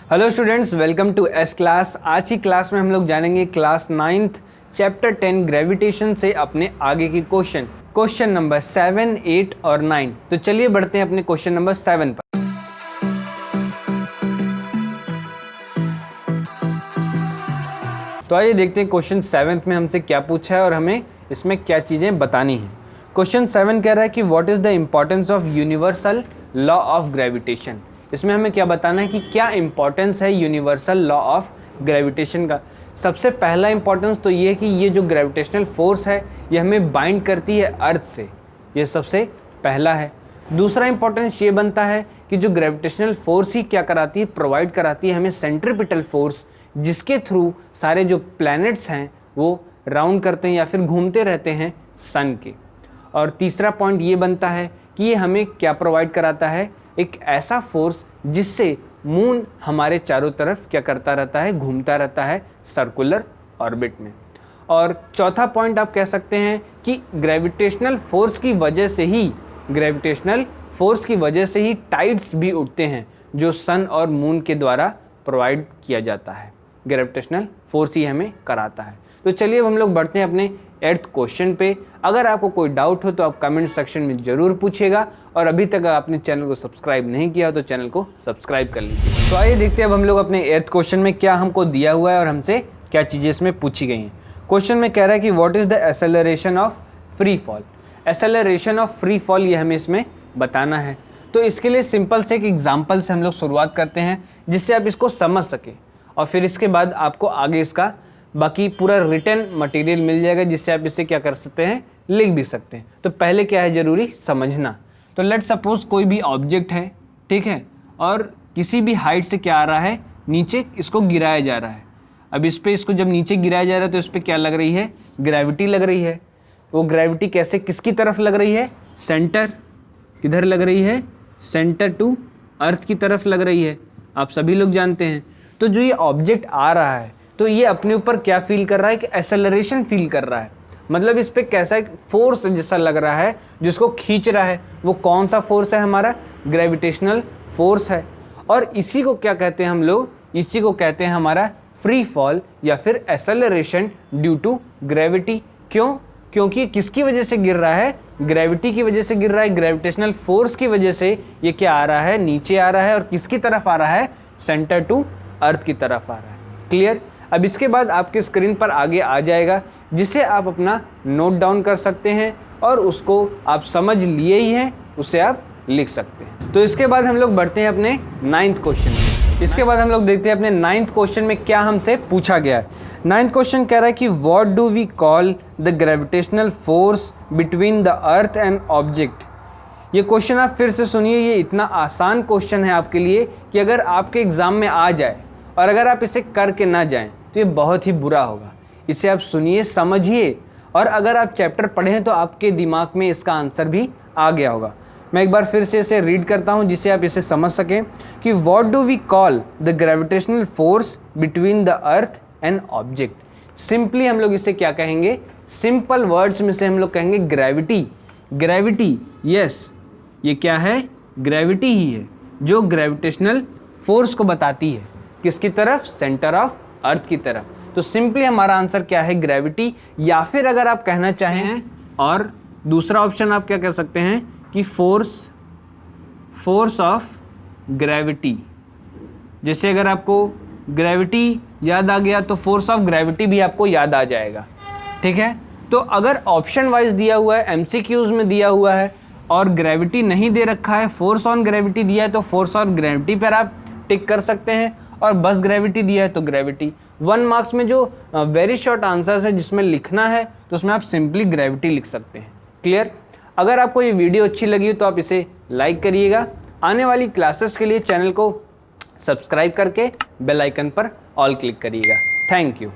Hello students, welcome to S class. आज की class में हम लोग जानेंगे क्लास 9th चैप्टर 10 ग्रेविटेशन से अपने आगे की क्वेश्चन नंबर 7, 8 और 9। तो चलिए बढ़ते हैं अपने क्वेश्चन नंबर 7 पर। तो आइए देखते हैं क्वेश्चन 7 में हमसे क्या पूछा है और हमें इसमें क्या चीज़ें बतानी हैं। क्वेश्चन 7 कह रहा है कि what is the importance of universal law of gravitation. इसमें हमें क्या बताना है कि क्या इंपॉर्टेंस है यूनिवर्सल लॉ ऑफ ग्रेविटेशन का। सबसे पहला इंपॉर्टेंस तो ये है कि ये जो ग्रेविटेशनल फोर्स है ये हमें बाइंड करती है अर्थ से, ये सबसे पहला है। दूसरा इंपॉर्टेंस ये बनता है कि जो ग्रेविटेशनल फोर्स ही क्या कराती है, प्रोवाइड कराती है हमें सेंट्रीपिटल फोर्स, जिसके थ्रू सारे जो प्लैनेट्स हैं वो राउंड करते हैं या फिर घूमते रहते हैं सन के। और तीसरा पॉइंट ये बनता है कि ये हमें क्या प्रोवाइड कराता है, एक ऐसा फोर्स जिससे मून हमारे चारों तरफ क्या करता रहता है, घूमता रहता है सर्कुलर ऑर्बिट में। और चौथा पॉइंट आप कह सकते हैं कि ग्रेविटेशनल फोर्स की वजह से ही टाइड्स भी उठते हैं, जो सन और मून के द्वारा प्रोवाइड किया जाता है। ग्रेविटेशनल फोर्स ही हमें कराता है। तो चलिए अब हम लोग बढ़ते हैं अपने 8th क्वेश्चन पे। अगर आपको कोई डाउट हो तो आप कमेंट सेक्शन में ज़रूर पूछिएगा, और अभी तक आपने चैनल को सब्सक्राइब नहीं किया हो तो चैनल को सब्सक्राइब कर लीजिए। तो आइए देखते हैं अब हम लोग अपने 8th क्वेश्चन में क्या हमको दिया हुआ है और हमसे क्या चीज़ें इसमें पूछी गई हैं। क्वेश्चन में कह रहा है कि what is the acceleration of free fall. Acceleration of free fall ये हमें इसमें बताना है। तो इसके लिए सिंपल से एक एग्जाम्पल से हम लोग शुरुआत करते हैं, जिससे आप इसको समझ सकें, और फिर इसके बाद आपको आगे इसका बाकी पूरा रिटन मटेरियल मिल जाएगा, जिससे आप इसे क्या कर सकते हैं, लिख भी सकते हैं। तो पहले क्या है ज़रूरी समझना। तो लेट सपोज कोई भी ऑब्जेक्ट है, ठीक है, और किसी भी हाइट से क्या आ रहा है, नीचे इसको गिराया जा रहा है। अब इस पर इसको जब नीचे गिराया जा रहा है तो इस पर क्या लग रही है, ग्रेविटी लग रही है। वो ग्रेविटी कैसे, किसकी तरफ लग रही है, सेंटर, किधर लग रही है, सेंटर टू अर्थ की तरफ लग रही है। आप सभी लोग जानते हैं। तो जो ये ऑब्जेक्ट आ रहा है तो ये अपने ऊपर क्या फील कर रहा है कि एक्सेलरेशन फील कर रहा है। मतलब इस पे कैसा एक फोर्स जैसा लग रहा है जिसको खींच रहा है। वो कौन सा फोर्स है, हमारा ग्रेविटेशनल फोर्स है। और इसी को क्या कहते हैं हम लोग, इसी को कहते हैं हमारा फ्री फॉल या फिर एक्सेलरेशन ड्यू टू ग्रेविटी। क्यों? क्योंकि किसकी वजह से गिर रहा है, ग्रेविटी की वजह से गिर रहा है। ग्रेविटेशनल फोर्स की वजह से ये क्या आ रहा है, नीचे आ रहा है। और किसकी तरफ आ रहा है, सेंटर टू अर्थ की तरफ आ रहा है। क्लियर? अब इसके बाद आपके स्क्रीन पर आगे आ जाएगा, जिसे आप अपना नोट डाउन कर सकते हैं, और उसको आप समझ लिए ही हैं, उसे आप लिख सकते हैं। तो इसके बाद हम लोग बढ़ते हैं अपने 9th क्वेश्चन में। इसके बाद हम लोग देखते हैं अपने 9th क्वेश्चन में क्या हमसे पूछा गया है। 9th क्वेश्चन कह रहा है कि what do we call the gravitational force between the earth and object. ये क्वेश्चन आप फिर से सुनिए, ये इतना आसान क्वेश्चन है आपके लिए कि अगर आपके एग्ज़ाम में आ जाए और अगर आप इसे करके ना जाएं तो ये बहुत ही बुरा होगा। इसे आप सुनिए, समझिए, और अगर आप चैप्टर पढ़ें तो आपके दिमाग में इसका आंसर भी आ गया होगा। मैं एक बार फिर से इसे रीड करता हूँ, जिससे आप इसे समझ सकें कि what do we call the gravitational force between the earth and object. Simply हम लोग इसे क्या कहेंगे, सिंपल वर्ड्स में से हम लोग कहेंगे ग्रेविटी। ग्रेविटी, यस, ये क्या है, ग्रेविटी ही है जो ग्रेविटेशनल फोर्स को बताती है। किसकी तरफ, सेंटर ऑफ अर्थ की तरफ। तो सिंपली हमारा आंसर क्या है, ग्रेविटी। या फिर अगर आप कहना चाहें, और दूसरा ऑप्शन आप क्या कह सकते हैं कि फोर्स ऑफ ग्रेविटी। जैसे अगर आपको ग्रेविटी याद आ गया तो फोर्स ऑफ ग्रेविटी भी आपको याद आ जाएगा, ठीक है। तो अगर ऑप्शन वाइज दिया हुआ है, एमसीक्यूज में दिया हुआ है, और ग्रेविटी नहीं दे रखा है, फोर्स ऑन ग्रेविटी दिया है, तो फोर्स ऑन ग्रेविटी पर आप टिक कर सकते हैं, और बस ग्रेविटी दिया है तो ग्रेविटी। 1 मार्क्स में जो वेरी शॉर्ट आंसर्स है जिसमें लिखना है, तो उसमें आप सिंपली ग्रेविटी लिख सकते हैं। क्लियर? अगर आपको ये वीडियो अच्छी लगी हो तो आप इसे लाइक करिएगा। आने वाली क्लासेस के लिए चैनल को सब्सक्राइब करके बेल आइकन पर ऑल क्लिक करिएगा। Thank you.